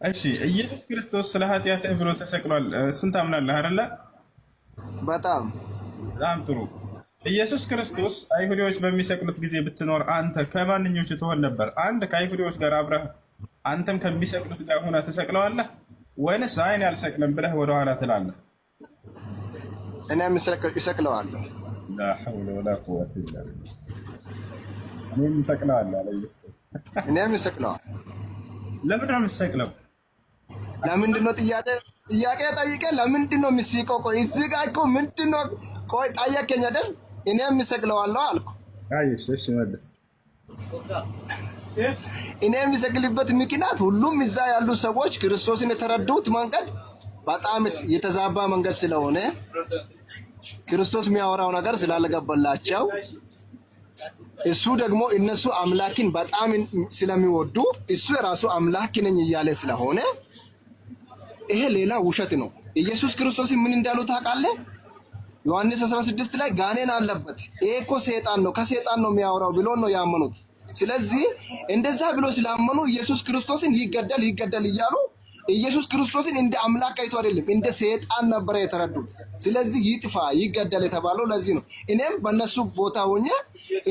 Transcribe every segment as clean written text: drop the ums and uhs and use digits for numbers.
እሺ ኢየሱስ ክርስቶስ ስለ ኃጢአትህ ብሎ ተሰቅሏል። እሱን ታምናለህ አይደለ? በጣም በጣም ጥሩ። ኢየሱስ ክርስቶስ አይሁዶች በሚሰቅሉት ጊዜ ብትኖር አንተ ከማንኞቹ ትሆን ነበር? አንድ ከአይሁዶች ጋር አብረህ አንተም ከሚሰቅሉት ጋር ሆነ ትሰቅለዋለህ ወይንስ አይን አልሰቅልም ብለህ ወደኋላ ትላለህ? እኔም እሰቅለዋለሁ። ላ ሐውለ ወላ ቁወተ ኢላ ቢላህ። እኔም እሰቅለዋለሁ አለ ኢየሱስ። እኔም እሰቅለዋለሁ። ለምንድን ነው የምትሰቅለው? ለምንድን ነው ጥያቄ ጠይቄ ለምንድን ነው የሚስቀው? ቆይ እዚህ ጋር እኮ ምንድን ነው? ቆይ ጠየቀኝ አይደል? እኔም እሰቅለዋለሁ አልኩ። አይሽ እሺ መልስ። እኔ የሚሰቅልበት ምክንያት ሁሉም እዛ ያሉ ሰዎች ክርስቶስን የተረዱት መንገድ በጣም የተዛባ መንገድ ስለሆነ ክርስቶስ የሚያወራው ነገር ስላልገባላቸው እሱ ደግሞ እነሱ አምላክን በጣም ስለሚወዱ እሱ የራሱ አምላክ ነኝ እያለ ስለሆነ ይሄ ሌላ ውሸት ነው። ኢየሱስ ክርስቶስ ምን እንዳሉ ታውቃለህ? ዮሐንስ 16 ላይ ጋኔን አለበት፣ ይሄ እኮ ሰይጣን ነው፣ ከሰይጣን ነው የሚያወራው ብሎ ነው ያመኑት። ስለዚህ እንደዛ ብሎ ስላመኑ ኢየሱስ ክርስቶስን ይገደል እያሉ ኢየሱስ ክርስቶስን እንደ አምላክ አይቶ አይደለም እንደ ሰይጣን ነበር የተረዱት። ስለዚህ ይጥፋ ይገደል የተባለው ለዚህ ነው። እኔም በእነሱ ቦታ ሆኜ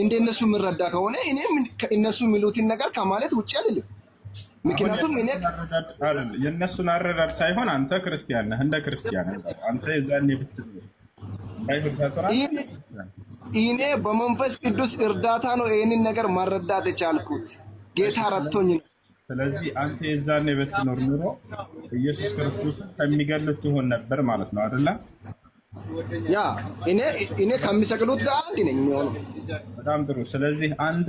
እንደነሱ የምረዳ ከሆነ እኔም እነሱ የሚሉትን ነገር ከማለት ውጭ አይደለም። ምክንያቱም እኔ የእነሱን አረዳድ ሳይሆን አንተ ክርስቲያን ነህ፣ እንደ ክርስቲያን አንተ የዛኔ እኔ በመንፈስ ቅዱስ እርዳታ ነው ይህንን ነገር መረዳት የቻልኩት። ጌታ ረድቶኝ ነው። ስለዚህ አንተ የዛኔ ብትኖር ኑሮ ኢየሱስ ክርስቶስ ከሚገሉት ትሆን ነበር ማለት ነው አይደለ? ያ እኔ ከሚሰቅሉት ጋር አንድ ነኝ የሚሆነው። በጣም ጥሩ። ስለዚህ አንተ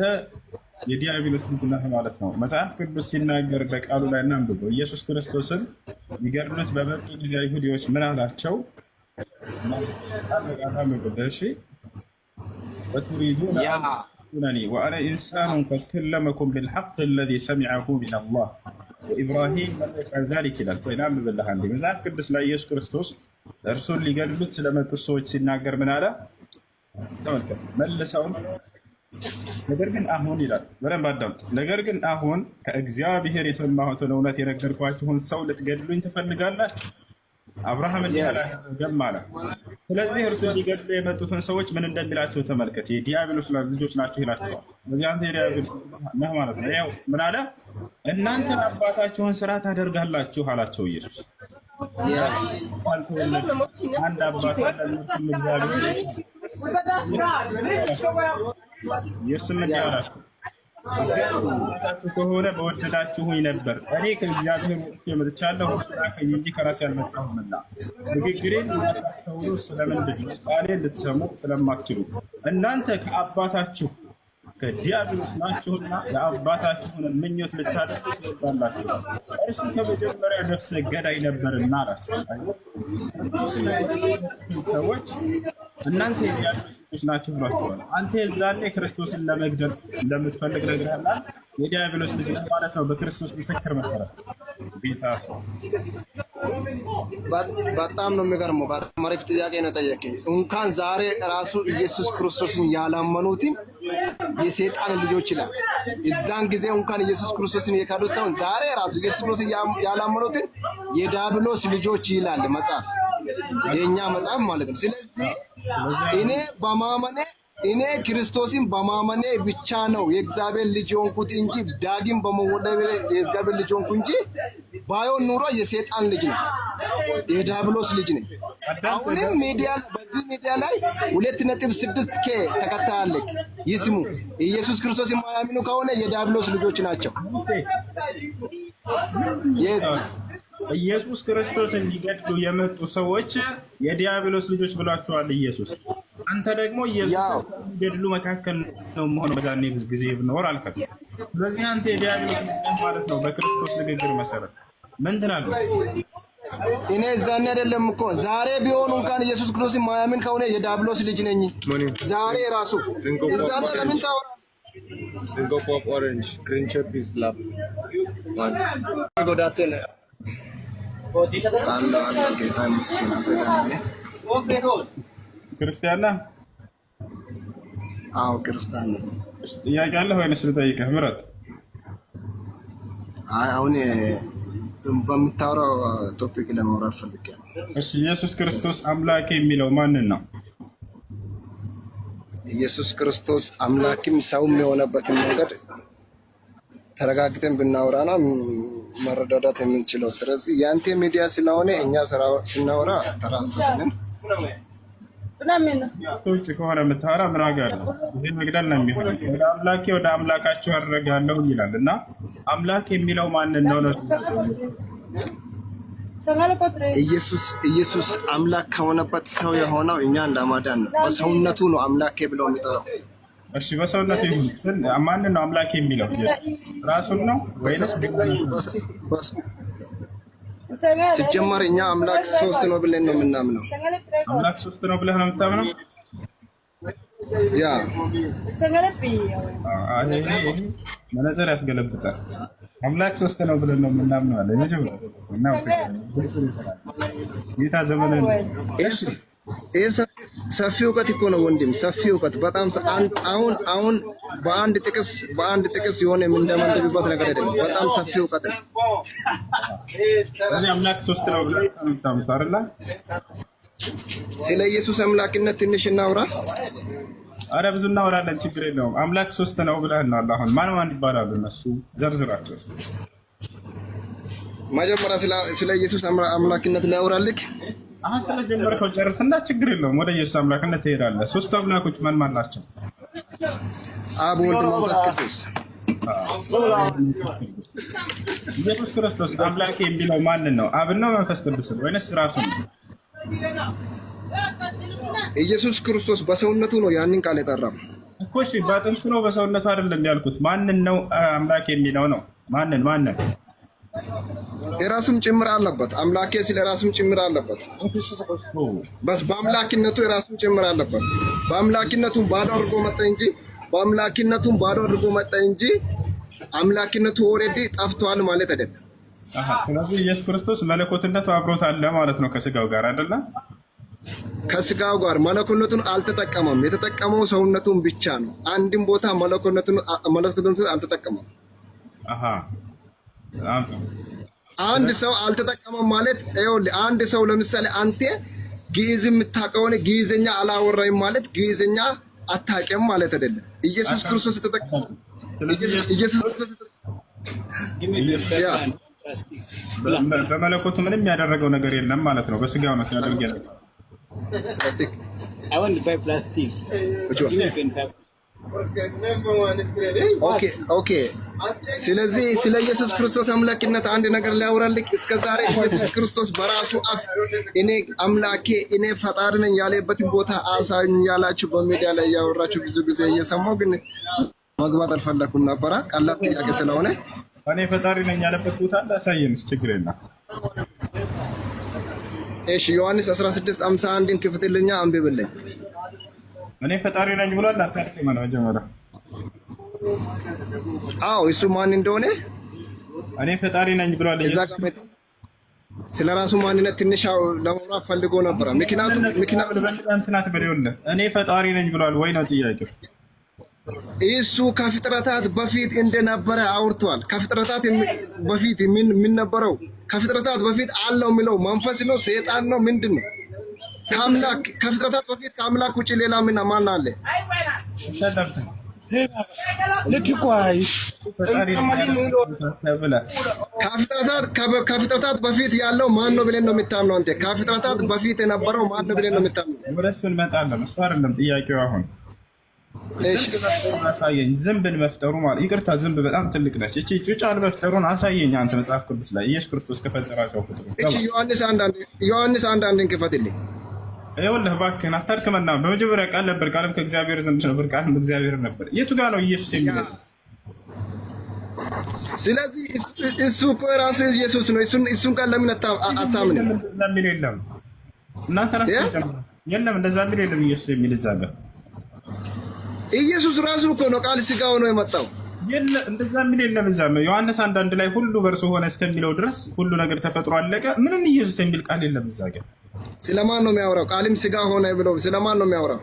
የዲያብሎስ ልጅ ነህ ማለት ነው። መጽሐፍ ቅዱስ ሲናገር በቃሉ ላይ እናንብበው። ኢየሱስ ክርስቶስን ይገድሉት በመጡ ጊዜ አይሁዶች ምን አላቸው? እሺ وتريدون أن تفتنوني وأنا إنسان قد كلمكم بالحق الذي سمعه من الله وإبراهيم لم يفعل ذلك إلى القيام بالله عندي مزاج كبس لا يسوع كريستوس رسول اللي قال له لما تسوي سيناجر من هذا تملكت ملسون ነገር ግን አሁን ይላል በደንብ አዳምጥ። ነገር ግን አሁን ከእግዚአብሔር የሰማሁትን እውነት የነገርኳችሁን ሰው ልትገድሉኝ ትፈልጋላችሁ? አብርሃም እንዲህ አላደረገም አለ። ስለዚህ እርሱ ሊገድሉ የመጡትን ሰዎች ምን እንደሚላቸው ተመልከት። የዲያብሎስ ልጆች ናቸው ይላቸዋል። በዚህ አንተ የዲያብሎስ ነህ ማለት ነው። ያው ምን አለ? እናንተ አባታችሁን ስራ ታደርጋላችሁ አላቸው ኢየሱስ። አንድ አባት ኢየሱስም እንዲህ አላቸው ከሆነ በወደዳችሁኝ ነበር። እኔ ከእግዚአብሔር ወጥቼ መጥቻለሁ፣ እርሱ ላከኝ እንጂ ከራሴ አልመጣሁምና። ንግግሬን እንዳታስተውሉ ስለምንድን ነው? ቃሌን ልትሰሙ ስለማትችሉ። እናንተ ከአባታችሁ ከዲያብሎስ ናችሁና የአባታችሁን ምኞት ልታደርጉ ትወዳላችሁ። እርሱ ከመጀመሪያ ነፍሰ ገዳይ ነበርና አላቸው። ሰዎች እናንተ የዲያብሎስ ልጆች ናችሁ ብሏቸዋል። አንተ የዛኔ ክርስቶስን ለመግደል እንደምትፈልግ ነግረህናል። የዲያብሎስ ልጅ ማለት ነው። በክርስቶስ ምስክር መሰረት ጌታ በጣም ነው የሚገርመው። በጣም አሪፍ ጥያቄ ነው ጠየቀኝ። እንኳን ዛሬ ራሱ ኢየሱስ ክርስቶስን ያላመኑትን የሰይጣን ልጆች ይላል። እዛን ጊዜ እንኳን ኢየሱስ ክርስቶስን የካዱ ሰው ዛሬ ራሱ ኢየሱስ ክርስቶስን ያላመኑትን የዲያብሎስ ልጆች ይላል መጽሐፍ፣ የኛ መጽሐፍ ማለት ነው። ስለዚህ እኔ ክርስቶስን በማመኔ ብቻ ነው የእግዚአብሔር ልጅ ሆንኩት እንጂ ዳግም በመወለድ የእግዚአብሔር ልጅ ሆንኩ እንጂ ባይሆን ኑሮ የሰይጣን ልጅ ነው፣ የዲያብሎስ ልጅ ነኝ። አሁንም በዚህ ሚዲያ ላይ 2.6K ተከታይ አለ። ይስሙ። ኢየሱስ ክርስቶስ የማያምኑ ከሆነ የዲያብሎስ ልጆች ናቸው። ኢየሱስ ክርስቶስ እንዲገድሉ የመጡ ሰዎች የዲያብሎስ ልጆች ብሏቸዋል ኢየሱስ። አንተ ደግሞ ኢየሱስ እንዲገድሉ መካከል ነው መሆን በዛኔ ጊዜ ብኖር አልከት። ስለዚህ አንተ የዲያብሎስ ልጅ ማለት ነው። በክርስቶስ ንግግር መሰረት ምን ትላለህ? እኔ ዛኔ አይደለም እኮ ዛሬ ቢሆን እንኳን ኢየሱስ ክርስቶስ ማያምን ከሆነ የዲያብሎስ ልጅ ነኝ። ዛሬ ራሱ ዛሬ ለምን ታወራ? Lingo pop orange, green chip is left. One. ጎዳተለ ክርስቲያን ነህ? አዎ ክርስቲያን ነኝ። ጥያቄ አለህ ወይንስ ልጠይቅህ? ምረጥ። አሁን በምታወራው ቶፒክ ለማውራት ፈልጌያለሁ። እሺ ኢየሱስ ክርስቶስ አምላክ የሚለው ማንን ነው? ኢየሱስ ክርስቶስ አምላክም ሰውም የሆነበትን መንገድ ተረጋግጠን ብናወራና መረዳዳት የምንችለው። ስለዚህ ያንተ ሚዲያ ስለሆነ እኛ ስናወራ ተራሰንን ውጭ ከሆነ የምታወራ ምን ዋጋ አለው? እዚህ መግደል ነው የሚሆነው። ወደ አምላካቸው ያደርጋለሁ ይላል እና አምላክ የሚለው ማንን ነው? ኢየሱስ አምላክ ከሆነበት ሰው የሆነው እኛ እንደማዳን ነው። በሰውነቱ ነው አምላኬ ብለው የሚጠራው። እሺ በሰውነቱ ይሁን ስን ማንን ነው አምላክ የሚለው? ራሱን ነው ወይስ ሲጀመር እኛ አምላክ ሶስት ነው ብለን ነው የምናምነው። አምላክ ሶስት ነው ብለህ ነው የምታምነው? ያ መነጽር ያስገለብጣል። አምላክ ሶስት ነው ብለን ነው የምናምነው አለ ጌታ ዘመን። ሰፊ እውቀት እኮ ነው ወንድም፣ ሰፊ እውቀት በጣም አሁን በአንድ ጥቅስ የሆነ የምንደመድብበት ነገር አይደለም። በጣም ሰፊ እውቀት ነው። ስለዚህ አምላክ ሶስት ነው ብለን ታምታምታ አይደል? ስለ ኢየሱስ አምላክነት ትንሽ እናውራ። አረ ብዙ እናወራለን፣ ችግር የለውም። አምላክ ሶስት ነው ብለናል። አሁን ማን ይባላሉ እነሱ? ዘርዝራቸው እስኪ። መጀመሪያ ስለ ኢየሱስ አምላክነት ላውራልክ። አሁን ስለጀመርከው ጨርስና ችግር የለውም። ወደ ኢየሱስ አምላክነት ትሄዳለህ። ሶስቱ አምላኮች ማን ናቸው? አብ፣ ወልድ፣ መንፈስ ቅዱስ። ኢየሱስ ክርስቶስ አምላክ የሚለው ማንን ነው? አብን ነው መንፈስ ቅዱስን ወይንስ ራሱን ነው? ኢየሱስ ክርስቶስ በሰውነቱ ነው ያንን ቃል የጠራው እኮ። እሺ በአጥንቱ ነው በሰውነቱ አይደለም ያልኩት። ማንን ነው አምላክ የሚለው ነው? ማንን የራሱም ጭምር አለበት። አምላኬ ስለ ራሱም ጭምር አለበት። በስ በአምላክነቱ የራሱም ጭምር አለበት። በአምላክነቱም ባዶ አድርጎ መጣ እንጂ አምላክነቱ ኦልሬዲ ጠፍቷል ማለት አይደለም። ስለዚህ ኢየሱስ ክርስቶስ መለኮትነቱ አብሮት አለ ማለት ነው ከስጋው ጋር አይደለም? ከስጋው ጋር መለኮትነቱን አልተጠቀመም። የተጠቀመው ሰውነቱን ብቻ ነው። አንድም ቦታ መለኮትነቱን አልተጠቀመም። አንድ ሰው አልተጠቀመም ማለት ይኸውልህ፣ አንድ ሰው ለምሳሌ አንተ ግዕዝ የምታውቀውን ግዕዝኛ አላወራኝም ማለት ግዕዝኛ አታውቅም ማለት አይደለም። ኢየሱስ ክርስቶስ ተጠቀመ። በመለኮቱ ምንም ያደረገው ነገር የለም ማለት ነው። በስጋው ነው ሲያደርግ ያለው። ኦኬ። ስለዚህ ስለ ኢየሱስ ክርስቶስ አምላክነት አንድ ነገር ሊያወራልክ። እስከዛሬ ኢየሱስ ክርስቶስ በራሱ አፍ እኔ አምላኬ እኔ ፈጣሪ ነኝ ያለበትን ቦታ አሳዩኝ ያላችሁ በሚዲያ ላይ ያወራችሁ ብዙ ጊዜ እየሰማሁ ግን መግባት አልፈለኩም ነበረ። ቀላል ጥያቄ ስለሆነ እኔ ፈጣሪ ነኝ ያለበት ቦታ አሳየን፣ ችግር የለም። እሺ ዮሐንስ 16:51ን ክፍትልኛ አንብብልኝ። እኔ ፈጣሪ ነኝ ብሏል። አታውቅም ነው ጀመረ። አዎ እሱ ማን እንደሆነ እኔ ፈጣሪ ነኝ ብሏል። ስለ ራሱ ማንነት ትንሽ ለማውራት ፈልጎ ነበር። ምክንያቱም እንትናት በለውለ እኔ ፈጣሪ ነኝ ብሏል ወይ ነው ጥያቄው? እሱ ከፍጥረታት በፊት እንደነበረ አውርቷል። ከፍጥረታት በፊት ምን ነበረው? ከፍጥረታት በፊት አለው የሚለው መንፈስ ነው? ሰይጣን ነው? ምንድን ነው? ከፍጥረታት በፊት ከአምላክ ውጭ ሌላ ማን አለ? ከፍጥረታት በፊት ያለው ማን ነው ብለን ነው የምታምነው አንተ? ከፍጥረታት በፊት የነበረው ማን ነው ብለን ነው የምታምነው? ወደ እሱ እንመጣለን። እሱ አይደለም ጥያቄው አሁን። አሳየኝ ዝንብን መፍጠሩ ማለት ይቅርታ፣ ዝንብ በጣም ትልቅ ነች። እቺ ጩጫን መፍጠሩን አሳየኝ አንተ መጽሐፍ ቅዱስ ላይ ኢየሱስ ክርስቶስ ከፈጠራቸው ፍጥረት። እቺ ዮሐንስ አንዳንድን ክፈትልኝ። ይኸውልህ እባክህን አታድክመና። በመጀመሪያ ቃል ነበር፣ ቃልም ከእግዚአብሔር ዘንድ ነበር፣ ቃልም እግዚአብሔር ነበር። የቱ ጋር ነው ኢየሱስ የሚለው? ስለዚህ እሱ እኮ ራሱ ኢየሱስ ነው። እሱን ቃል ለምን አታምንም? እንደዛ የሚል የለም። እናንተ ናችሁ የለም፣ እንደዛ የሚል የለም። ኢየሱስ የሚል እዛ ጋር ኢየሱስ ራሱ እኮ ነው ቃል ስጋ ሆኖ የመጣው። እንደዛ የሚል የለም። እዛ ዮሐንስ 1:1 ላይ ሁሉ በእርሱ ሆነ እስከሚለው ድረስ ሁሉ ነገር ተፈጥሮ አለቀ። ምንም ኢየሱስ የሚል ቃል የለም እዛ ጋር። ስለማን ነው የሚያወራው? ቃልም ስጋ ሆነ ብለው ስለማን ነው የሚያወራው?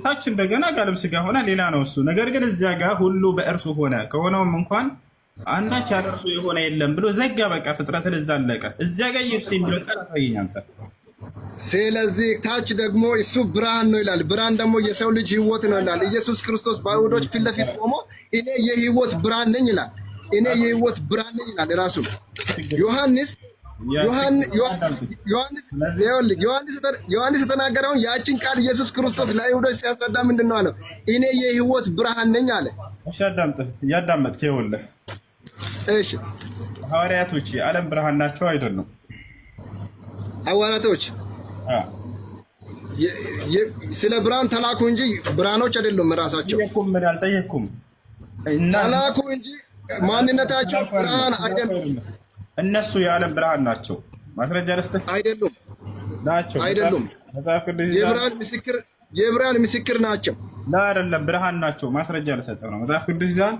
ታች እንደገና ቃልም ስጋ ሆነ ሌላ ነው እሱ። ነገር ግን እዚያ ጋር ሁሉ በእርሱ ሆነ ከሆነውም እንኳን አንዳች ያደርሱ የሆነ የለም ብሎ ዘጋ። በቃ ፍጥረትን እዛ አለቀ። እዚያ ጋር ኢየሱስ የሚለው ቃል አሳየኝ አንተ። ስለዚህ ታች ደግሞ እሱ ብርሃን ነው ይላል። ብርሃን ደግሞ የሰው ልጅ ህይወት ነው ይላል። ኢየሱስ ክርስቶስ በአይሁዶች ፊት ለፊት ቆሞ እኔ የህይወት ብርሃን ነኝ ይላል። እኔ የህይወት ብርሃን ነኝ ይላል ራሱ ዮሐንስ የተናገረውን ያችን ቃል ኢየሱስ ክርስቶስ ለአይሁዶች ሲያስረዳ ምንድን ነው አለው? እኔ የህይወት ብርሃን ነኝ አለ። እሺ ያዳመጥክ ይኸውልህ። እሺ ሐዋርያቶች የዓለም ብርሃን ናቸው አይደሉም? ሐዋርያቶች ስለ ብርሃን ተላኩ እንጂ ብርሃኖች አይደሉም። ራሳቸው አልጠየኩም። ተላኩ እንጂ ማንነታቸው ብርሃን አይደሉም። እነሱ የዓለም ብርሃን ናቸው። ማስረጃ ልስጥህ። አይደሉም አይደሉም። የብርሃን ምስክር ናቸው። አይደለም ብርሃን ናቸው። ማስረጃ ልሰጥህ ነው። መጽሐፍ ቅዱስ ይዛል።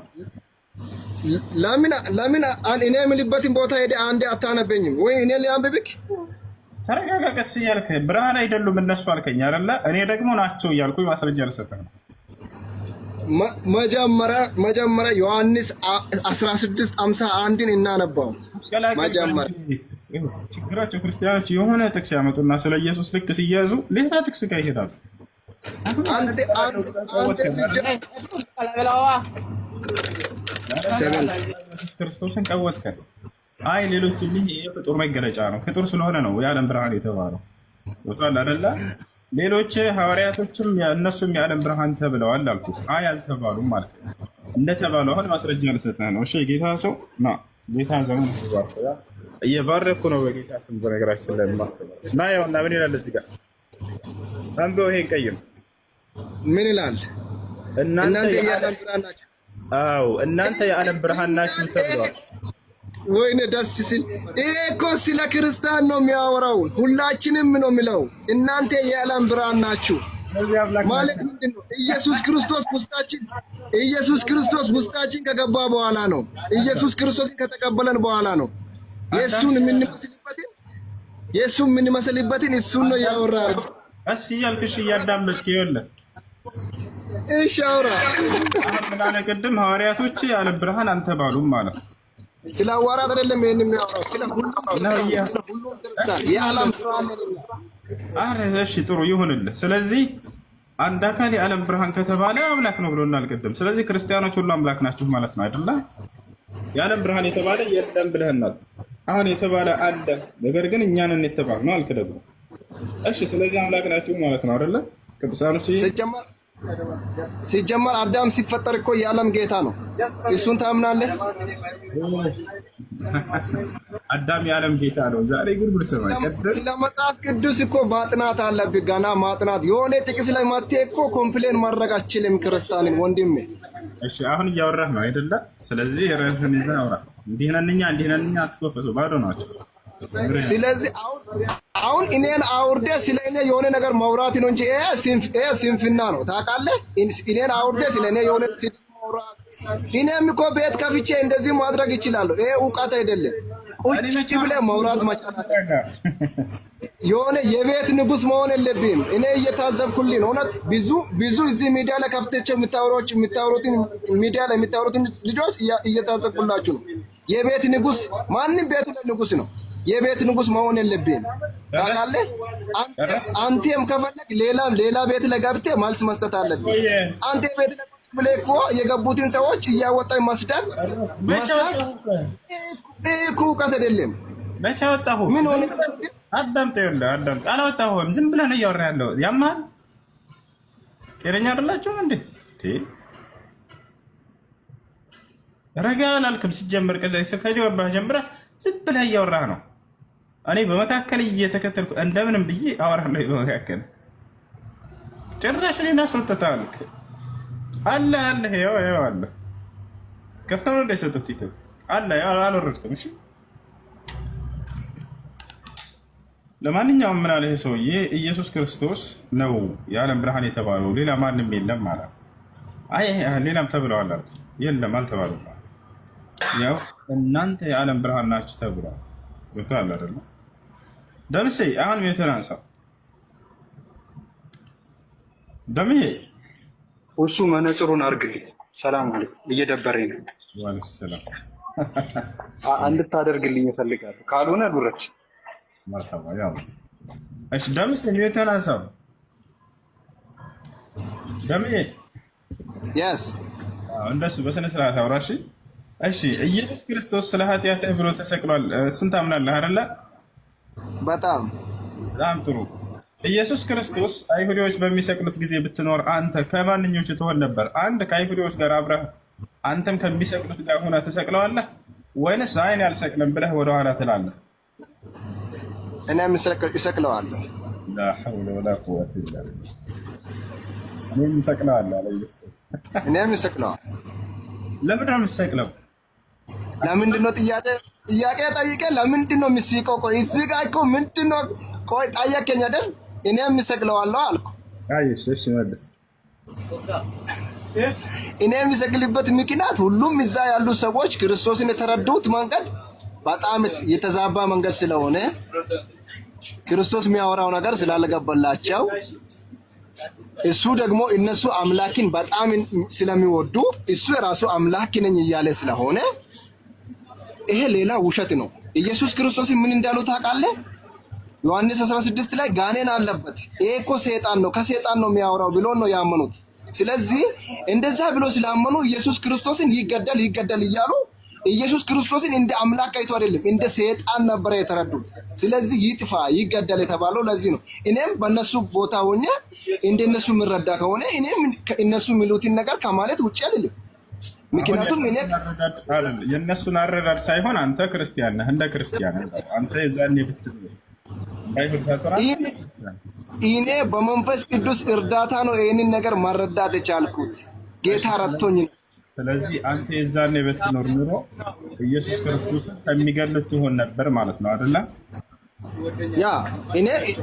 ለምን እኔ የምልበትን ቦታ ሄደህ አንዴ አታነበኝም ወይ? እኔ ሊያንብብክ። ተረጋጋ፣ ቀስ እያልክ ብርሃን አይደሉም እነሱ አልከኝ አይደለ? እኔ ደግሞ ናቸው እያልኩኝ ማስረጃ ልሰጥህ ነው። መጀመሪያ ዮሐንስ 16:51 እናነባው። መጀመሪያ ችግራቸው ክርስቲያኖች የሆነ ጥቅስ ያመጡና ስለ ኢየሱስ ልክ ሲያዙ ሌላ ጥቅስ ጋር ይሄዳሉ። ክርስቶስን ቀወጥከን። አይ ሌሎች የፍጡር መገለጫ ነው። ፍጡር ስለሆነ ነው የዓለም ብርሃን የተባለው። ወጣል አይደለ? ሌሎች ሐዋርያቶችም እነሱም የዓለም ብርሃን ተብለዋል አልኩ። አይ አልተባሉም ማለት ነው። እንደተባሉ አሁን ማስረጃ ልሰጥህ ነው። እሺ ጌታ ሰው ና ጌታ ዘመን እየባረኩ ነው በጌታ ስም። በነገራችን ላይ ማስተባበል እና ያውና ምን ይላል እዚህ ጋር አንዱ ይሄን ቀይም ምን ይላል? እናንተ የዓለም ብርሃን ናችሁ። አዎ እናንተ የዓለም ብርሃን ናችሁ ተብለዋል። ወይኔ ደስ ሲል! ይሄ እኮ ስለ ክርስቲያን ነው የሚያወራው። ሁላችንም ነው የሚለው እናንተ የዓለም ብርሃን ናችሁ ማለት ምንድን ነው? ኢየሱስ ክርስቶስ ውስጣችን ከገባ በኋላ ነው። ኢየሱስ ክርስቶስን ከተቀበለን በኋላ ነው የእሱን የምንመስልበትን እሱን ነው ያወራው። እሺ እያልክሽ እያዳመጥክ ይኸውልህ። እሺ አውራ። ምን አለ ቅድም? ሐዋርያቶች የዓለም ብርሃን አንተባሉም ማለት ነው። ስለ ሐዋርያት አይደለም ይሄን የሚያወራው፣ ስለ ሁሉም ክርስቲያን የዓለም ብርሃን ነው። አረ እሺ ጥሩ ይሁንልህ። ስለዚህ አንድ አካል የዓለም ብርሃን ከተባለ አምላክ ነው ብሎናል ቅድም። ስለዚህ ክርስቲያኖች ሁሉ አምላክ ናችሁ ማለት ነው አይደለ? የዓለም ብርሃን የተባለ የለም ብለህናል። አሁን የተባለ አለ፣ ነገር ግን እኛንን የተባልነው አልክ ደግሞ። እሺ ስለዚህ አምላክ ናችሁ ማለት ነው አይደለ? ቅዱሳኖች ሲጀመር አዳም ሲፈጠር እኮ የዓለም ጌታ ነው። እሱን ታምናለህ? አዳም የዓለም ጌታ ነው። ዛሬ ግን ጉድ ሰማይ። ስለ መጽሐፍ ቅዱስ እኮ ማጥናት አለብህ፣ ገና ማጥናት። የሆነ ጥቅስ ላይ ማጥተህ እኮ ኮምፕሌን ማድረግ አትችልም ክርስቲያንን ወንድሜ። እሺ አሁን እያወራህ ነው አይደለ? ስለዚህ ራስህን ይዘህ አውራ። እንዲህ ነን እኛ አስፈፈሱ ባዶ ናቸው። ስለዚህ አሁን እኔን አውርደ ስለ እኔ የሆነ ነገር ማውራት ነው እንጂ ይሄ ስንፍና ነው ታውቃለህ። እኔን አውርደ ስለ እኔ የሆነ ማውራት፣ እኔም እኮ ቤት ከፍቼ እንደዚህ ማድረግ ይችላል። ይሄ እውቀት አይደለም። ቁጭ ብለህ ማውራት መቻል የሆነ የቤት ንጉስ መሆን የለብህም። እኔ እየታዘብኩልኝ እውነት ብዙ እዚህ ሚዲያ ላይ ከፍተቸው የሚታወሩትን ሚዲያ ላይ የሚታወሩትን ልጆች እየታዘብኩላችሁ ነው። የቤት ንጉስ ማንም ቤቱ ላይ ንጉስ ነው። የቤት ንጉስ መሆን የለብህም ታውቃለህ። አንተም ከፈለግ ሌላ ቤት ላይ ገብተህ መልስ መስጠት አለብህ። አንተ ቤት ላይ ብለህ እኮ የገቡትን ሰዎች እያወጣህ መስደብ እውቀት አይደለም። መቼ አወጣሁ? ምን ሆነ? አዳምጥ። አላወጣሁም። ዝም ብለህ ነው እያወራህ ያለው። ያማል ጤነኛ አይደላችሁም እንዴ? ረጋ አላልክም። ሲጀምር ከጀባህ ጀምረህ ዝም ብለህ እያወራህ ነው። እኔ በመካከል እየተከተልኩ እንደምንም ብዬ አወራለሁ። በመካከል ጭራሽ እኔን አስወጥተሃል። አለ ይኸው አለ። ከፍተህ ነው የሰጡት ቲክቶክ አለ። አልወረድክም። እሺ ለማንኛውም ምን አለ ይሄ ሰውዬ? ኢየሱስ ክርስቶስ ነው የዓለም ብርሃን የተባለው፣ ሌላ ማንም የለም ማለት። አይ ሌላም ተብለዋል አልኩ። የለም አልተባሉም። ያው እናንተ የዓለም ብርሃን ናችሁ ተብሏል። ገብቶሃል አይደለ? ደምሴ አሁን ምን አንሳው። ደምዬ እሱ መነጽሩን አድርግልኝ። ሰላም አለይኩም። እየደበረኝ ነው። ወአለይኩም ሰላም። እንድታደርግልኝ እፈልጋለሁ። ካልሆነ ዱረች መርሐባ ያው እሺ ደምስ ነው የተናሳው ደምዬ yes እንደሱ በስነ ስርዓት አውራሽ እሺ ኢየሱስ ክርስቶስ ስለ ኃጢአትህ ብሎ ተሰቅሏል እሱን ታምናለህ አይደለ በጣም ጥሩ ኢየሱስ ክርስቶስ አይሁዶች በሚሰቅሉት ጊዜ ብትኖር አንተ ከማንኞቹ ትሆን ነበር አንድ ከአይሁዶች ጋር አብረህ አንተም ከሚሰቅሉት ጋር ሆነ ተሰቅለዋለህ ወይንስ አይን ያልሰቅልም ብለህ ወደ ኋላ ትላለህ እኔ እሰቅለዋለሁ لا حول ولا قوة إلا بالله እኔ እሰቅለዋለሁ አለ ኢየሱስ እኔም እሰቅለዋለሁ ለምን ነው የምትሰቅለው ለምንድን ነው ጥያቄ ጠይቄ ለምንድን ነው የምትስቀው ቆይ እዚህ ጋር እኮ ምንድን ነው ቆይ ጠየቀኝ አይደል እኔም እሰቅለዋለሁ አልኩ አይሽ እሺ መልስ እኔ የምሰቅልበት ምክንያት ሁሉም እዛ ያሉ ሰዎች ክርስቶስን የተረዱት መንገድ በጣም የተዛባ መንገድ ስለሆነ ክርስቶስ የሚያወራው ነገር ስላልገባላቸው እሱ ደግሞ እነሱ አምላክን በጣም ስለሚወዱ እሱ የራሱ አምላክ ነኝ እያለ ስለሆነ ይሄ ሌላ ውሸት ነው ኢየሱስ ክርስቶስ ምን እንዳለው ታውቃለህ ዮሐንስ 16 ላይ ጋኔን አለበት ይሄ እኮ ሰይጣን ነው ከሰይጣን ነው የሚያወራው ብሎ ነው ያመኑት ስለዚህ እንደዛ ብሎ ስላመኑ ኢየሱስ ክርስቶስን ይገደል እያሉ ኢየሱስ ክርስቶስን እንደ አምላክ አይቶ አይደለም እንደ ሰይጣን ነበር የተረዱት ስለዚህ ይጥፋ ይገደል የተባለው ለዚህ ነው እኔም በእነሱ ቦታ ሆኜ እንደነሱ ምረዳ ከሆነ እኔም እነሱ የሚሉትን ነገር ከማለት ውጪ አይደለም ምክንያቱም እኔ የነሱን አረዳድ ሳይሆን አንተ ክርስቲያን ነህ እንደ ክርስቲያን አንተ የዛኔ ብትል እኔ በመንፈስ ቅዱስ እርዳታ ነው ይሄንን ነገር ማረዳት የቻልኩት ጌታ ረድቶኝ ስለዚህ አንተ የዛኔ ብትኖር ኑሮ ኢየሱስ ክርስቶስ ከሚገድሉት ትሆን ነበር ማለት ነው አይደል ያ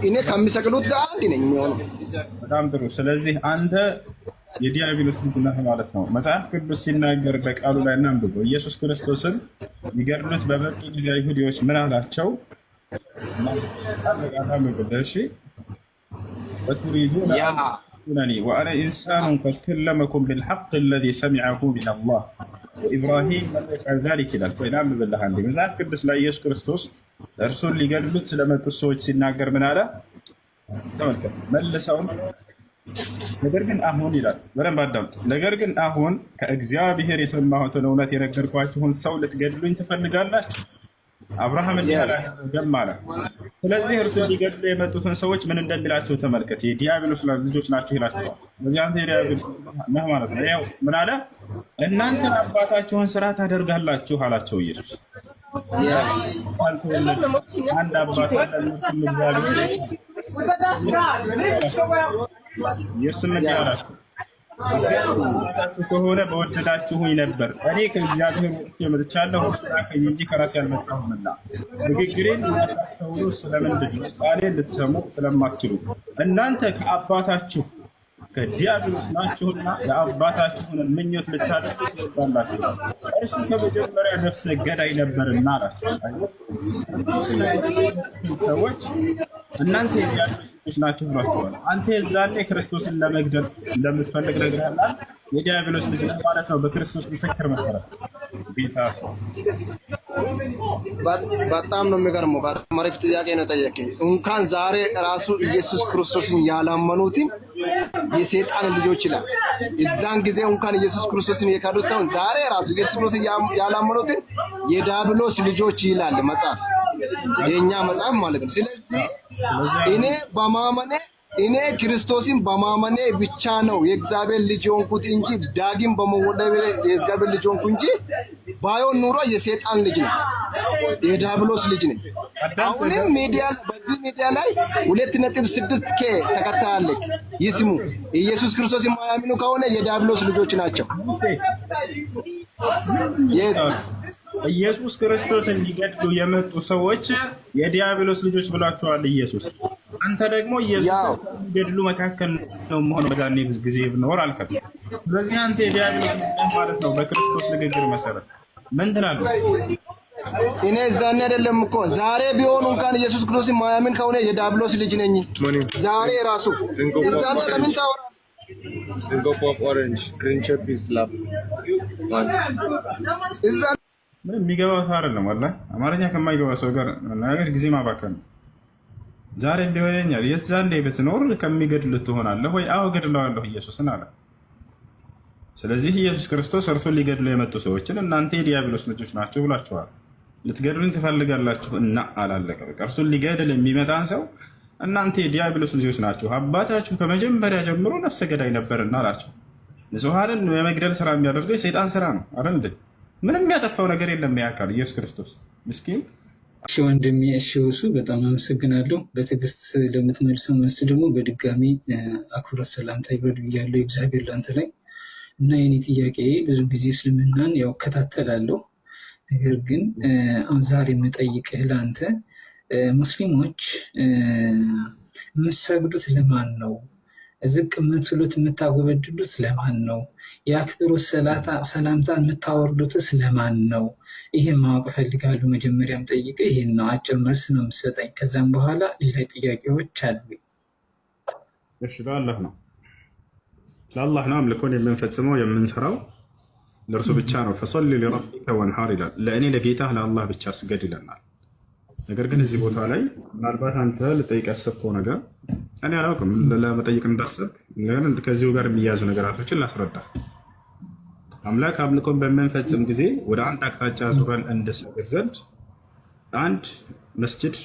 እኔ ከሚሰቅሉት ጋር አንድ ነኝ የሚሆነው በጣም ጥሩ ስለዚህ አንተ የዲያብሎስ ልጅ ነህ ማለት ነው መጽሐፍ ቅዱስ ሲናገር በቃሉ ላይ እናንብበው ኢየሱስ ክርስቶስን ይገድሉት በመጡ ጊዜ አይሁዶች ምን አላቸው وتريدون أن تفتنوني وأنا إنسان قد كلمكم بالحق الذي سمعه من الله وإبراهيم لم يفعل ذلك إلى القيام بالله عندي مزاج قدس لا يسوع كريستوس رسول اللي قال له لما تسوي سيناجر من هذا تملك ملسون ነገር ግን አሁን ይላል በደንብ አዳምጥ ነገር ግን አሁን ከእግዚአብሔር የሰማሁትን እውነት የነገርኳችሁን ሰው ልትገድሉኝ ትፈልጋላችሁ አብርሃም እንዲያደርገም ማለት ስለዚህ እርሱ ሊገድሉ የመጡትን ሰዎች ምን እንደሚላቸው ተመልከት የዲያብሎስ ልጆች ናቸው ይላቸዋል በዚህ አንተ የዲያብሎስ ነህ ማለት ነው ያው ምን አለ እናንተ አባታችሁን ስራ ታደርጋላችሁ አላቸው ኢየሱስ አንድ አባት ኢየሱስም እንዲያላችሁ ከሆነ በወደዳችሁኝ ነበር እኔ ከእግዚአብሔር መጥቻለሁ እርሱ ላከኝ እንጂ ከራሴ አልመጣሁምና ንግግሬን ልታስተውሉ ስለምንድን ነው ቃሌን ልትሰሙ ስለማትችሉ እናንተ ከአባታችሁ ከዲያብሎስ ናችሁና የአባታችሁን ምኞት ልታደርጉ ትወዳላችሁ እርሱ ከመጀመሪያ ነፍሰ ገዳይ ነበርና አላቸው ሰዎች እናንተ የዲያብሎስ ልጆች ናችሁ ብሏቸዋል አንተ የዛኔ ክርስቶስን ለመግደል እንደምትፈልግ ነግረህናል የዲያብሎስ ልጅ ማለት ነው በክርስቶስ ምስክር መሰረት ጌታ በጣም ነው የሚገርመው በጣም አሪፍ ጥያቄ ነው ጠየቀኝ እንኳን ዛሬ ራሱ ኢየሱስ ክርስቶስን ያላመኑትን የሰይጣን ልጆች ይላል እዛን ጊዜ እንኳን ኢየሱስ ክርስቶስን የካዱ ሰው ዛሬ ራሱ ኢየሱስ ክርስቶስን ያላመኑትን የዲያብሎስ ልጆች ይላል መጽሐፍ የኛ መጽሐፍ ማለት ነው ስለዚህ እኔ ክርስቶስን በማመኔ ብቻ ነው የእግዚአብሔር ልጅ ሆንኩት እንጂ ዳግም በመወለድ የእግዚአብሔር ልጅ ሆንኩ እንጂ ባይሆን ኑሮ የሰይጣን ልጅ ነው የዲያብሎስ ልጅ ነኝ አሁንም በዚህ ሚዲያ ላይ 2.6K ተከታይ አለ ይስሙ ኢየሱስ ክርስቶስ የማያምኑ ከሆነ የዲያብሎስ ልጆች ናቸው ኢየሱስ ክርስቶስ እንዲገድሉ የመጡ ሰዎች የዲያብሎስ ልጆች ብሏቸዋል ኢየሱስ አንተ ደግሞ ኢየሱስ እንዲገድሉ መካከል ነው መሆን በዛኔ ጊዜ ብኖር አልከት ስለዚህ አንተ የዲያብሎስ ልጅ ማለት ነው በክርስቶስ ንግግር መሰረት ምን ትላለህ እኔ ዛኔ አይደለም እኮ ዛሬ ቢሆን እንኳን ኢየሱስ ክርስቶስ የማያምን ከሆነ የዲያብሎስ ልጅ ነኝ ዛሬ ራሱ ዛሬ ለምን ታወራ Go pop orange. Green chip is left. One. ምንም የሚገባው ሰው አይደለም። ወላሂ አማርኛ ከማይገባ ሰው ጋር መናገር ጊዜ ማባከን ነው። ዛሬ ቢሆነኛል የዛኔ ብትኖር ከሚገድሉት ትሆናለህ ወይ? አዎ ገድለዋለሁ ኢየሱስን አለ። ስለዚህ ኢየሱስ ክርስቶስ እርሱን ሊገድሉ የመጡ ሰዎችን እናንተ የዲያብሎስ ልጆች ናቸው ብላችኋል። ልትገድሉን ትፈልጋላችሁ እና አላለቀ። በቃ እርሱን ሊገድል የሚመጣን ሰው እናንተ የዲያብሎስ ልጆች ናችሁ፣ አባታችሁ ከመጀመሪያ ጀምሮ ነፍሰ ገዳይ ነበርና አላቸው። ንጹሐንን የመግደል ስራ የሚያደርገው የሰይጣን ስራ ነው አይደል? ምንም ያጠፋው ነገር የለም ያካል ኢየሱስ ክርስቶስ ምስኪን። እሺ ወንድሜ፣ እሺ እሱ በጣም አመሰግናለሁ። በትዕግስት ለምትመልሰው መልስ ደግሞ በድጋሚ አክብሮት ሰላምታ ይብረድ ብያለሁ። እግዚአብሔር ላንተ ላይ እና የኔ ጥያቄ ብዙ ጊዜ እስልምናን ያው እከታተላለሁ። ነገር ግን ዛሬ የምጠይቅህ ለአንተ ሙስሊሞች የምትሰግዱት ለማን ነው? ዝቅ የምትሉት የምታጎበድዱት ለማን ነው? የአክብሮት ሰላምታ የምታወርዱትስ ለማን ነው? ይህን ማወቅ እፈልጋለሁ። መጀመሪያም ጠይቀ ይሄን ነው። አጭር መልስ ነው የምትሰጠኝ። ከዛም በኋላ ሌላ ጥያቄዎች አሉ። እሺ፣ ለአላህ ነው አምልኮን የምንፈጽመው የምንሰራው ለእርሱ ብቻ ነው። ፈሰሊ ሊረቢከ ወንሐር ይላል። ለእኔ ለጌታ ለአላህ ብቻ ስገድ ይለናል። ነገር ግን እዚህ ቦታ ላይ ምናልባት አንተ ልጠይቅ ያሰብከው ነገር እኔ አላውቅም፣ ለመጠየቅ እንዳሰብ ከዚሁ ጋር የሚያዙ ነገራቶችን ላስረዳ። አምላክ አምልኮን በምንፈጽም ጊዜ ወደ አንድ አቅጣጫ ዙረን እንድንሰግድ ዘንድ አንድ መስጅድ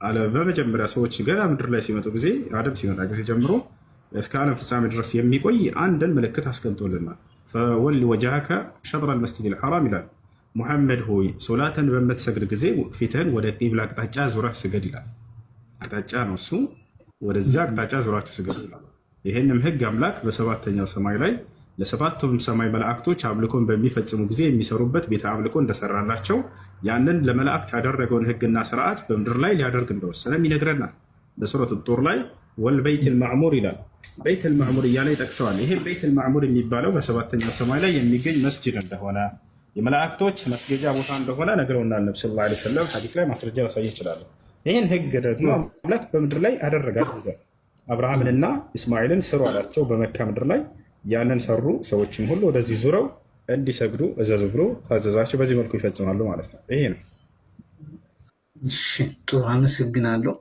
አለ። በመጀመሪያ ሰዎች ገና ምድር ላይ ሲመጡ ጊዜ አደም ሲመጣ ጊዜ ጀምሮ እስከ ዓለም ፍጻሜ ድረስ የሚቆይ አንድን ምልክት አስቀምጦልናል። ፈወሊ ወጀሀከ ሸጥረ ልመስጅድ ልሐራም ይላል። ሙሐመድ ሆይ ሶላትን በምትሰግድ ጊዜ ፊትህን ወደ ቂብላ አቅጣጫ ዙረህ ስገድ ይላል። አቅጣጫ ነው እሱ፣ ወደዚያ አቅጣጫ ዙራችሁ ስገድ ይላል። ይህንም ህግ አምላክ በሰባተኛው ሰማይ ላይ ለሰባቱም ሰማይ መላእክቶች አምልኮን በሚፈጽሙ ጊዜ የሚሰሩበት ቤተ አምልኮ እንደሰራላቸው ያንን ለመላእክት ያደረገውን ህግና ስርዓት በምድር ላይ ሊያደርግ እንደወሰነም ይነግረናል። በሱረቱ ጡር ላይ ወልበይት ልማዕሙር ይላል። በይት ልማዕሙር እያለ ይጠቅሰዋል። ይሄ በይት ልማዕሙር የሚባለው በሰባተኛው ሰማይ ላይ የሚገኝ መስጅድ እንደሆነ የመላእክቶች መስገጃ ቦታ እንደሆነ ነግረውናል። ነብዩ ሰለላሁ ዐለይሂ ወሰለም ሐዲስ ላይ ማስረጃ ላሳይ ይችላል። ይህን ህግ ደግሞ አምላክ በምድር ላይ አደረጋት። አብርሃምንና እስማኤልን ስሩ አላቸው በመካ ምድር ላይ። ያንን ሰሩ። ሰዎችም ሁሉ ወደዚህ ዙረው እንዲሰግዱ እዘዙ ብሎ ታዘዛቸው። በዚህ መልኩ ይፈጽማሉ ማለት ነው። ይሄ ነው። እሺ ጥሩ አመሰግናለሁ።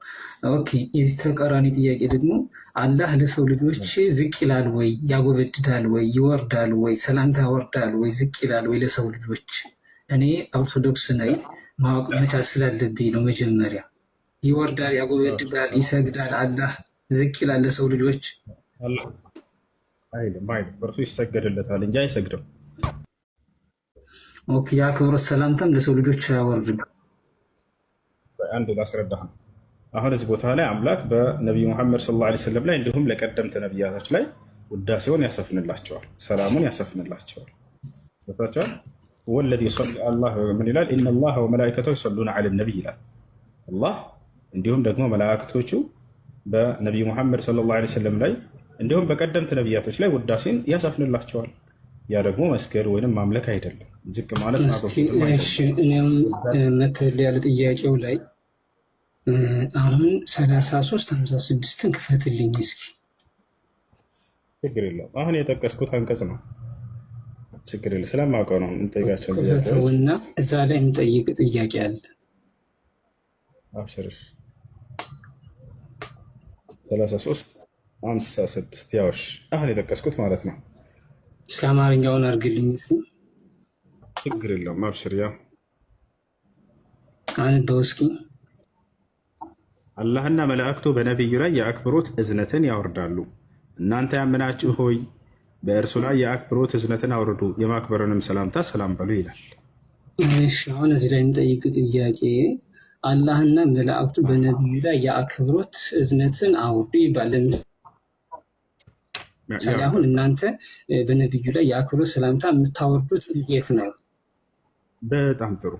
ኦኬ፣ የዚህ ተቃራኒ ጥያቄ ደግሞ አላህ ለሰው ልጆች ዝቅ ይላል ወይ? ያጎበድዳል ወይ? ይወርዳል ወይ? ሰላምታ ያወርዳል ወይ? ዝቅ ይላል ወይ ለሰው ልጆች? እኔ ኦርቶዶክስ ነኝ፣ ማወቅ መቻል ስላለብኝ ነው። መጀመሪያ ይወርዳል፣ ያጎበድዳል፣ ይሰግዳል፣ አላህ ዝቅ ይላል ለሰው ልጆች? አይልም። በእርሱ ይሰገድለታል እንጂ አይሰግድም። ኦኬ፣ የአክብሮት ሰላምታም ለሰው ልጆች አያወርድም። አንድ ላስረዳህ ነው። አሁን እዚህ ቦታ ላይ አምላክ በነቢዩ ሙሐመድ ሰለላሁ ዐለይሂ ወሰለም ላይ እንዲሁም ለቀደምት ነቢያቶች ላይ ውዳሴውን ያሰፍንላቸዋል፣ ሰላሙን ያሰፍንላቸዋል። ቦታቸዋል ወለዚ አላህ ምን ይላል? ኢነላህ ወመላኢከተሁ ይሰሉነ ዐለ ነቢይ ይላል። አላህ እንዲሁም ደግሞ መላእክቶቹ በነቢዩ ሙሐመድ ሰለላሁ ዐለይሂ ወሰለም ላይ እንዲሁም በቀደምት ነቢያቶች ላይ ውዳሴን ያሰፍንላቸዋል። ያ ደግሞ መስገድ ወይንም ማምለክ አይደለም፣ ዝቅ ማለት እኔም መተል ያለ ጥያቄው ላይ አሁን 33:56 ክፈትልኝ እስኪ። ችግር የለውም። አሁን የጠቀስኩት አንቀጽ ነው። ችግር የለም፣ ስለማውቀው ነው እንጠይቃቸው። ክፈተውና እዛ ላይ የምጠይቅ ጥያቄ አለ። አብሽርሽ 33:56 ያውሽ አሁን የጠቀስኩት ማለት ነው። እስከ አማርኛውን አድርግልኝ እስኪ። ችግር የለውም። አብሽር። ያው አንበው እስኪ። አላህና መላእክቱ በነቢዩ ላይ የአክብሮት እዝነትን ያወርዳሉ። እናንተ ያመናችሁ ሆይ በእርሱ ላይ የአክብሮት እዝነትን አውርዱ፣ የማክበርንም ሰላምታ ሰላም በሉ ይላል። እሺ፣ አሁን እዚህ ላይ የምጠይቅ ጥያቄ አላህና መላእክቱ በነቢዩ ላይ የአክብሮት እዝነትን አውርዱ ይባላል። አሁን እናንተ በነቢዩ ላይ የአክብሮት ሰላምታ የምታወርዱት እንዴት ነው? በጣም ጥሩ፣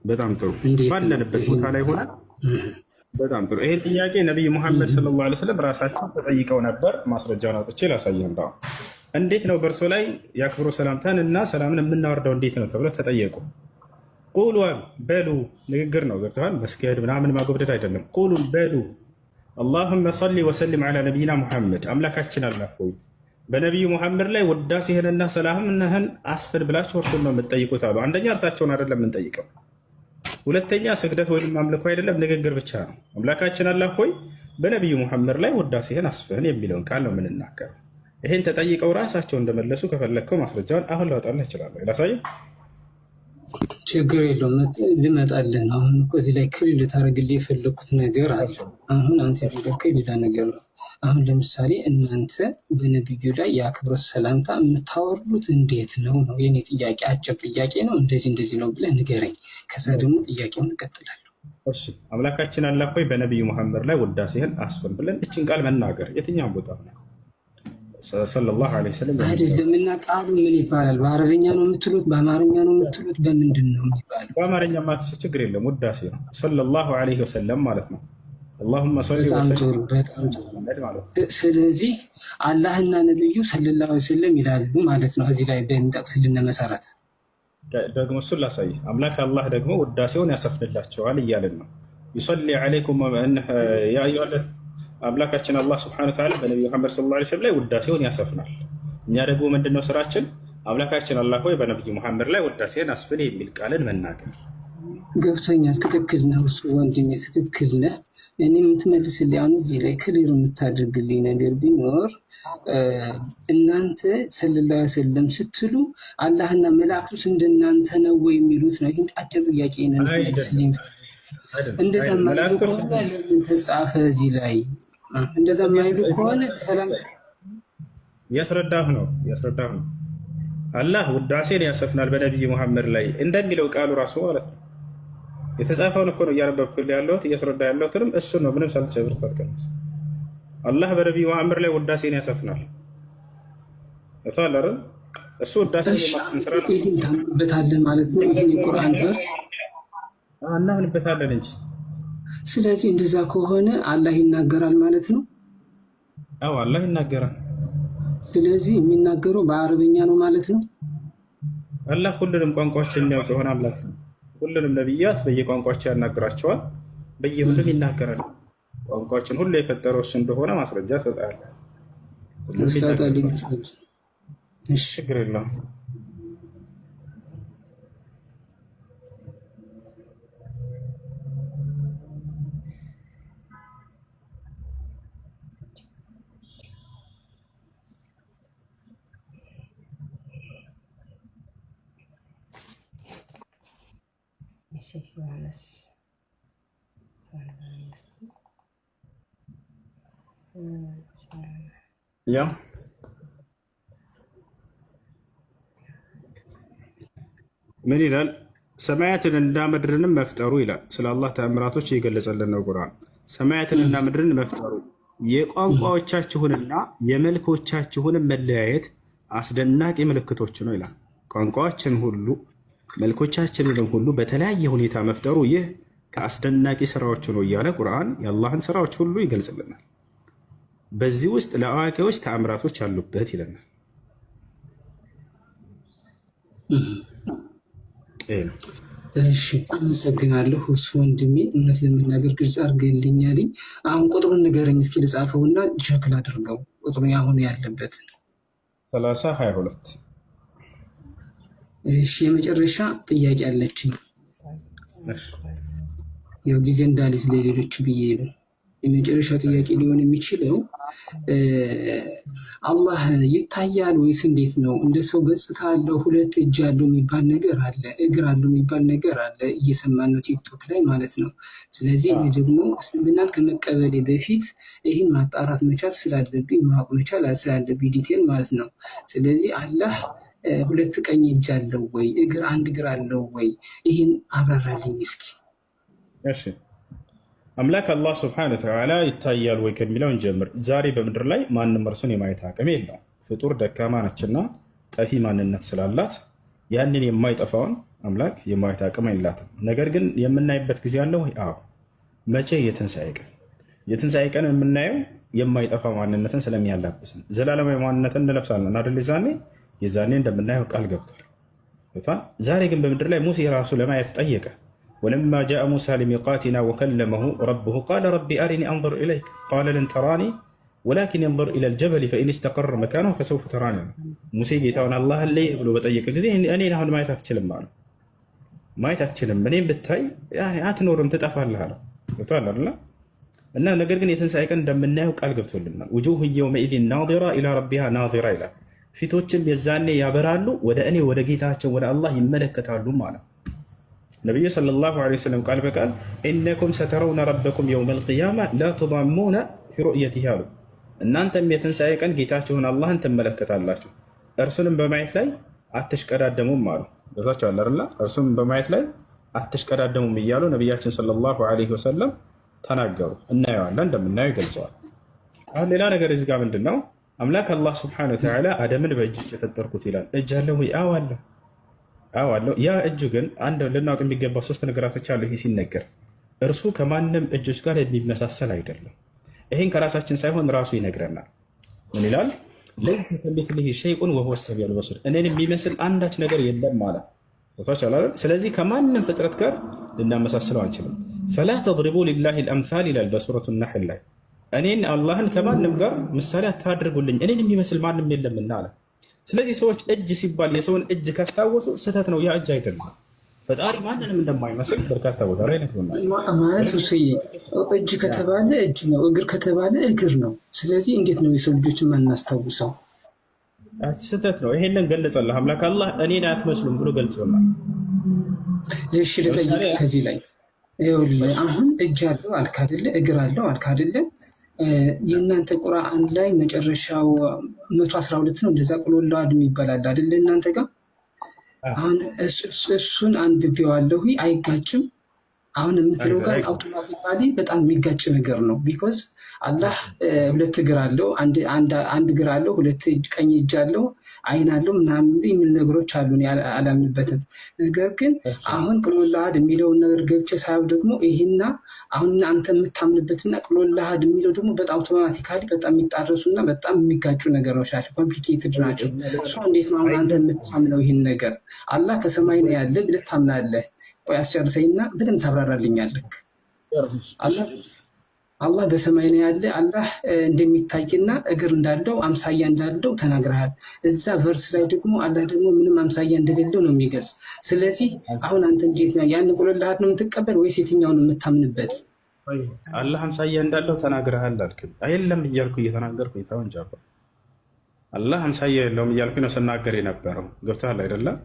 በጣም ጥሩ። ባለንበት ቦታ ላይ ሆነ። በጣም ጥሩ። ይሄን ጥያቄ ነቢይ ሙሐመድ ሰለላሁ ዐለይሂ ወሰለም ራሳቸው ተጠይቀው ነበር። ማስረጃውን አውጥቼ ላሳየህ። እንዳው እንዴት ነው በእርሶ ላይ የአክብሮት ሰላምታን እና ሰላምን የምናወርደው እንዴት ነው ተብለው ተጠየቁ። ቁሉ በሉ፣ ንግግር ነው። ገብተዋል። መስገድ ምናምን ማጎብደድ አይደለም። ቁሉ በሉ አላሁመ ሰሊ ወሰሊም ዐላ ነቢይና ሙሐመድ፣ አምላካችን አላህ ሆይ በነቢዩ ሙሐመድ ላይ ውዳሴህንና ሰላምህን አስፍን ብላችሁ እርሱን ነው የምትጠይቁት አሉ። አንደኛ እርሳቸውን አይደለም የምንጠይቀው፣ ሁለተኛ ስግደት ወይም አምልኮ አይደለም፣ ንግግር ብቻ ነው። አምላካችን አላህ ሆይ በነቢዩ ሙሐመድ ላይ ውዳሴህን አስፍን የሚለውን ቃል ነው የምንናገረው። ይሄን ተጠይቀው ራሳቸው እንደመለሱ ከፈለግከው ማስረጃውን አሁን ላወጣልህ እችላለሁ። ላሳየህ። ችግር የለውም ልመጣልህ ነው። አሁን እኮ እዚህ ላይ ክልል ልታደርግልህ የፈለግኩት ነገር አለ። አሁን አንተ ያደረግከው ሌላ ነገር ነው። አሁን ለምሳሌ እናንተ በነቢዩ ላይ የአክብሮት ሰላምታ የምታወርዱት እንዴት ነው ነው የኔ ጥያቄ። አጭር ጥያቄ ነው። እንደዚህ ነው ብለህ ንገረኝ። ከዛ ደግሞ ጥያቄውን እንቀጥላለሁ። እሺ አምላካችን አላህ ሆይ በነቢዩ ሙሐመድ ላይ ውዳሴህን አስፍን ብለን እችን ቃል መናገር የትኛውን ቦታ ነው? ሰለላሁ ዐለይሂ ወሰለም አይደለም። እና ቃሉ ምን ይባላል? በአረበኛ ነው የምትሉት? በአማርኛ ነው የምትሉት? በምንድን ነው የሚባለው? በአማርኛ ማትች ችግር የለም። ውዳሴ ነው ሰለላሁ ዐለይሂ ወሰለም ማለት ነው። አላሁመ ሰሊ ወሰለም ማለት ነው። ስለዚህ አላህና ነብዩ ሰለላሁ ዐለይሂ ወሰለም ይላሉ ማለት ነው። እዚህ ላይ በሚጠቅስልን መሰረት ደግሞ እሱን ላሳይ። አምላክ አላህ ደግሞ ውዳሴውን ያሰፍንላቸዋል እያልን ነው። ይሰሊ ዐለይኩም ያ አዩሀ አምላካችን አላህ ስብሐነሁ ወተዓላ በነቢዩ መሐመድ ሰለላሁ ዐለይሂ ወሰለም ላይ ውዳሴውን ያሰፍናል። እኛ ደግሞ ምንድነው ስራችን? አምላካችን አላህ ሆይ በነቢዩ መሐመድ ላይ ውዳሴን አስፍን የሚል ቃልን መናገር። ገብቶኛል። ትክክል ነህ እሱ ወንድሜ፣ ትክክል ነህ። እኔ የምትመልስልኝ አሁን እዚህ ላይ ክሊር የምታደርግልኝ ነገር ቢኖር እናንተ ሰለላሁ ዐለይሂ ወሰለም ስትሉ አላህና መላእክቱስ እንደናንተ ነው ወይ የሚሉት ነው። ይህን አጭር ጥያቄ ነው መልስልኝ። እንደዛ ማይሉ ከሆነ ለምን ተጻፈ እዚህ ላይ? እንደዛ ማይሉ ከሆነ ሰላም ያስረዳህ ነው። አላህ ውዳሴን ያሰፍናል በነቢዩ መሐመድ ላይ እንደሚለው ቃሉ ራሱ ማለት ነው። የተጻፈውን እኮ ነው እያነበብኩልህ ያለሁት፣ እያስረዳ ያለሁትንም እሱን ነው። ምንም ሳልጨምር ሳልቀንስ አላህ በነቢዩ መሐመድ ላይ ውዳሴን ያሰፍናል። ታላረ እሱ ውዳሴን የማስፈን ስራ ነው። ይህን ታምንበታለህ ማለት ነው። ይህን የቁርአን ቨርስ እናምንበታለን እንጂ። ስለዚህ እንደዛ ከሆነ አላህ ይናገራል ማለት ነው። አዎ አላህ ይናገራል። ስለዚህ የሚናገረው በአረበኛ ነው ማለት ነው። አላህ ሁሉንም ቋንቋዎች የሚያውቅ የሆነ አምላክ ነው። ሁሉንም ነቢያት በየቋንቋቸው ያናግራቸዋል፣ በየሁሉም ይናገራል። ቋንቋዎችን ሁሉ የፈጠረው እሱ እንደሆነ ማስረጃ ሰጣለ። ችግር የለውም። ያ ምን ይላል? ሰማያትንና ምድርንም መፍጠሩ ይላል። ስለ አላህ ተአምራቶች የገለጸልን ነው ቁርአን። ሰማያትንና ምድርን መፍጠሩ የቋንቋዎቻችሁንና የመልኮቻችሁንም መለያየት አስደናቂ ምልክቶች ነው ይላል። ቋንቋዎችን ሁሉ መልኮቻችንንም ሁሉ በተለያየ ሁኔታ መፍጠሩ ይህ ከአስደናቂ ስራዎች ነው እያለ ቁርአን የአላህን ስራዎች ሁሉ ይገልጽልናል። በዚህ ውስጥ ለአዋቂዎች ተአምራቶች አሉበት ይለናል። እሺ አመሰግናለሁ እሱ ወንድሜ፣ እውነት ለመናገር ግልጽ አድርገልኛል። አሁን ቁጥሩን ንገረኝ እስኪ ልጻፈውና ሸክል አድርገው ቁጥሩን አሁን ያለበት 3022። እሺ የመጨረሻ ጥያቄ አለችኝ። ያው ጊዜ እንዳልይዝ ለሌሎች ብዬ ነው። የመጨረሻ ጥያቄ ሊሆን የሚችለው አላህ ይታያል ወይስ እንዴት ነው? እንደ ሰው ገጽታ አለው፣ ሁለት እጅ አለው የሚባል ነገር አለ፣ እግር አለው የሚባል ነገር አለ። እየሰማን ነው ቲክቶክ ላይ ማለት ነው። ስለዚህ እኔ ደግሞ እስልምናን ከመቀበሌ በፊት ይህን ማጣራት መቻል ስላለብኝ ማወቅ መቻል ስላለብኝ ዲቴል ማለት ነው። ስለዚህ አላህ ሁለት ቀኝ እጅ አለው ወይ? እግር አንድ እግር አለው ወይ? ይህን አብራራልኝ እስኪ። እሺ አምላክ አላህ ስብሐነ ወተዓላ ይታያል ወይ ከሚለው እንጀምር። ዛሬ በምድር ላይ ማንም እርሱን የማየት አቅም የለውም። ፍጡር ደካማ ነችና ጠፊ ማንነት ስላላት ያንን የማይጠፋውን አምላክ የማየት አቅም የላትም። ነገር ግን የምናይበት ጊዜ አለ ወይ? አዎ። መቼ? የትንሣኤ ቀን። የትንሣኤ ቀን የምናየው የማይጠፋ ማንነትን ስለሚያላብስን ዘላለማዊ ማንነትን እንለብሳለን አይደል? የዛኔ እንደምናየው ቃል ገብቷል። ዛሬ ግን በምድር ላይ ሙሴ ራሱ ለማየት ጠየቀ። ወለማ ጃአ ሙሳ ሊሚቃቲና ወከለመሁ ረብሁ ቃለ ረቢ አሪኒ አንظር ኢለይክ ቃለ ለን ተራኒ ወላኪን የንظር ኢለል ጀበል ፈኢን ስተቀረ መካነሁ ፈሰውፈ ተራኒ። ሙሴ ጌታውን አላህን ለይህ ብሎ በጠየቀ ጊዜ እኔን አሁን ማየት አትችልም አለው። ማየት አትችልም፣ እኔም ብታይ አትኖርም፣ ትጠፋለህ አለው። ገብቶሃል አይደል? እና ነገር ግን የትንሣኤ ቀን እንደምናየው ቃል ገብቶልናል። ውጁህ የውመኢዚን ናዚራ ኢላ ረቢሃ ናዚራ ይላል። ፊቶችም የዛኔ ያበራሉ፣ ወደ እኔ ወደ ጌታቸው ወደ አላህ ይመለከታሉ ማለት። ነቢዩ ሰለላሁ ዐለይሂ ወሰለም ቃል በቃል ኢነኩም ሰተረውነ ረበኩም የውመል ቂያማ ላ ቱዳሙነ ፊ ሩእየቲሂ አሉ። እናንተም የትንሣኤ ቀን ጌታችሁን አላህን ትመለከታላችሁ፣ እርሱንም በማየት ላይ አትሽቀዳደሙም አሉ። ገብታችኋል አይደል? እርሱንም በማየት ላይ አትሽቀዳደሙም እያሉ ነቢያችን ሰለላሁ ዐለይሂ ወሰለም ተናገሩ። እናየዋለን፣ እንደምናየው ይገልጸዋል። አሁን ሌላ ነገር እዚህ ጋር ምንድን ነው? አምላክ አላህ ስብሐነሁ ወተዓላ አደምን በእጅ የፈጠርኩት ይላል። እጅ አለው ወይ? አዎ አለው። አዎ አለው። ያ እጁ ግን አንድ ልናውቅ የሚገባው 3 ነገራቶች አሉ። ይሄ ሲነገር እርሱ ከማንም እጆች ጋር የሚመሳሰል አይደለም። ይሄን ከራሳችን ሳይሆን ራሱ ይነግረናል። ምን ይላል? ለይሰ ከሚስሊሂ ሸይኡን ወሁወ ሰሚዑል በሲር፣ እኔን የሚመስል አንዳች ነገር የለም ማለት ነው። ስለዚህ ከማንም ፍጥረት ጋር ልናመሳስለው አንችልም። ፈላ ተድሪቡ ሊላሂ አልአምሳል ይላል በሱረቱ ነሕል ላይ። እኔን አላህን ከማንም ጋር ምሳሌ አታድርጉልኝ፣ እኔን የሚመስል ማንም የለምና አለ። ስለዚህ ሰዎች እጅ ሲባል የሰውን እጅ ካስታወሱ ስህተት ነው። ያ እጅ አይደለም። ፈጣሪ ማንንም እንደማይመስል በርካታ ቦታ ላይ ነግሮናል። ማለት እጅ ከተባለ እጅ ነው፣ እግር ከተባለ እግር ነው። ስለዚህ እንዴት ነው የሰው ልጆችን ማናስታውሰው? ስህተት ነው። ይሄንን ገለጸልህ አምላክ አላህ እኔን አትመስሉም ብሎ ገልጾናል። እሺ ልጠይቅ ከዚህ ላይ አሁን እጅ አለው አልክ አይደለ? እግር አለው አልክ አይደለ? የእናንተ ቁርአን ላይ መጨረሻው 112 ነው እንደዛ ቁል ወላሁ አሐድ ይባላል አይደለ? እናንተ ጋር አሁን እሱን አንብቤዋለሁ። አይጋጭም? አሁን የምትለው ጋር አውቶማቲካሊ በጣም የሚጋጭ ነገር ነው። ቢኮዝ አላህ 2 እግር አለው፣ አንድ እግር አለው፣ 2 ቀኝ እጅ አለው፣ አይን አለው ምናምን የሚሉ ነገሮች አሉ። አላምንበትም። ነገር ግን አሁን ቁል ወላሁ አሐድ የሚለውን ነገር ገብቼ ሳይሆን ደግሞ ይሄና አሁን አንተ የምታምንበትና ቁል ወላሁ አሐድ የሚለው ደግሞ በጣም አውቶማቲካሊ በጣም የሚጣረሱና በጣም የሚጋጩ ነገሮች ናቸው። ኮምፕሊኬትድ ናቸው። እሱ እንዴት ነው አሁን አንተ የምታምነው ይህን ነገር? አላህ ከሰማይ ነው ያለ ብለህ ታምናለህ? ቆይ አስጨርሰኝና በደንብ ታብራራልኛለህ። አላህ በሰማይ ነው ያለ፣ አላህ እንደሚታይና እግር እንዳለው አምሳያ እንዳለው ተናግረሃል። እዛ ቨርስ ላይ ደግሞ አላህ ደግሞ ምንም አምሳያ እንደሌለው ነው የሚገልጽ። ስለዚህ አሁን አንተ እንዴት ነው ያን ቁል ወላሁ አሐድ ነው የምትቀበል ወይስ የትኛውን የምታምንበት? አላህ አምሳያ እንዳለው ተናግረሃል አልክ። አይደለም እያልኩ እየተናገርኩ ይታው እንጂ አላህ አምሳያ የለውም እያልኩ ነው ስናገር የነበረው። ገብቶሃል አይደለም?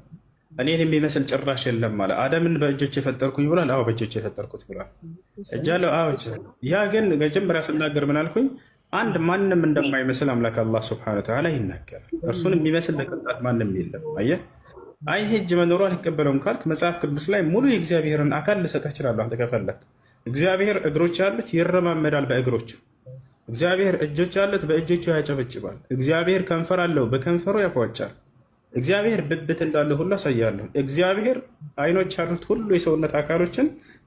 እኔን የሚመስል ጭራሽ የለም ማለት አደምን በእጆች የፈጠርኩኝ ብሏል። አዎ በእጆች የፈጠርኩት ብሏል። እጃለሁ። አዎ ያ ግን መጀመሪያ ስናገር ምን አልኩኝ? አንድ ማንም እንደማይመስል አምላክ አላህ ሱብሓነሁ ወተዓላ ይናገራል። እርሱን የሚመስል በቅንጣት ማንም የለም። አየህ፣ አይ እጅ መኖሩ አልቀበለውም ካልክ መጽሐፍ ቅዱስ ላይ ሙሉ የእግዚአብሔርን አካል ልሰጥህ እችላለሁ አንተ ከፈለክ። እግዚአብሔር እግሮች አሉት፣ ይረማመዳል በእግሮቹ። እግዚአብሔር እጆች አሉት፣ በእጆቹ ያጨበጭባል። እግዚአብሔር ከንፈር አለው፣ በከንፈሩ ያፏጫል። እግዚአብሔር ብብት እንዳለ ሁሉ አሳያለሁ። እግዚአብሔር አይኖች አሉት፣ ሁሉ የሰውነት አካሎችን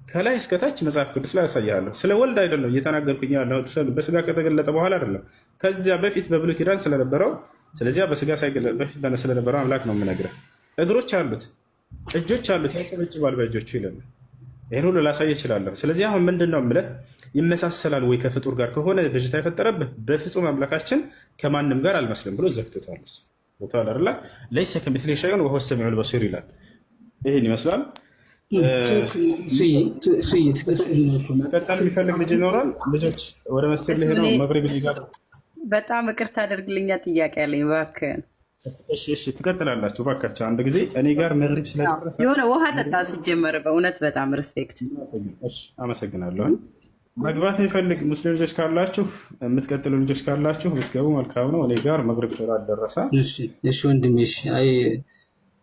ከላይ እስከታች መጽሐፍ ቅዱስ ላይ ያሳያለሁ። ስለ ወልድ አይደለም እየተናገርኩኝ ያለው፣ በስጋ ከተገለጠ በኋላ አይደለም፣ ከዚያ በፊት በብሉይ ኪዳን ስለነበረው፣ ስለዚያ በስጋ ሳይገለጥ በፊት ስለነበረው አምላክ ነው የምነግርህ። እግሮች አሉት፣ እጆች አሉት፣ ያጨበጭባል በእጆቹ ይላል። ይህን ሁሉ ላሳይ እችላለሁ። ስለዚህ አሁን ምንድን ነው የምልህ? ይመሳሰላል ወይ ከፍጡር ጋር ከሆነ በሽታ የፈጠረብህ? በፍጹም አምላካችን ከማንም ጋር አልመስልም ብሎ ዘግቶታል። እሱ ቦታው አይደለ? ለይሰ ከሚስሊሂ ሸይኡን ወሁወ ሰሚዑል በሲር ይላል። ይሄን ይመስላል። መቀጠል የሚፈልግ ልጅ ይኖራል? ልጆች ወደ መስጊድ ሊሄዱ ነው። መግሪብ ሊጋር በጣም ይቅርታ አድርግልኛ፣ ጥያቄ ያለኝ እባክህን። እሺ ትቀጥላላችሁ እባካችሁ። አንድ ጊዜ እኔ ጋር መግሪብ ስለደረሰ የሆነ ውሃ ጠጣ ሲጀመር። በእውነት በጣም ሪስፔክት። አመሰግናለሁ። መግባት የሚፈልግ ሙስሊም ልጆች ካላችሁ፣ የምትቀጥሉ ልጆች ካላችሁ ብትገቡ መልካም ነው። እኔ ጋር መግሪብ ስላልደረሰ። እሺ ወንድሜ፣ አይ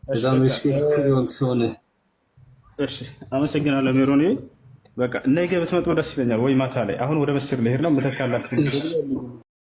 በጣም ሪስፔክት ሆንክ ሰው ነህ። እሺ አመሰግናለሁ። ሜሮኔ በቃ ነገ ብትመጡ ደስ ይለኛል፣ ወይ ማታ ላይ። አሁን ወደ መስጊድ ልሄድ ነው። የምተካላችሁ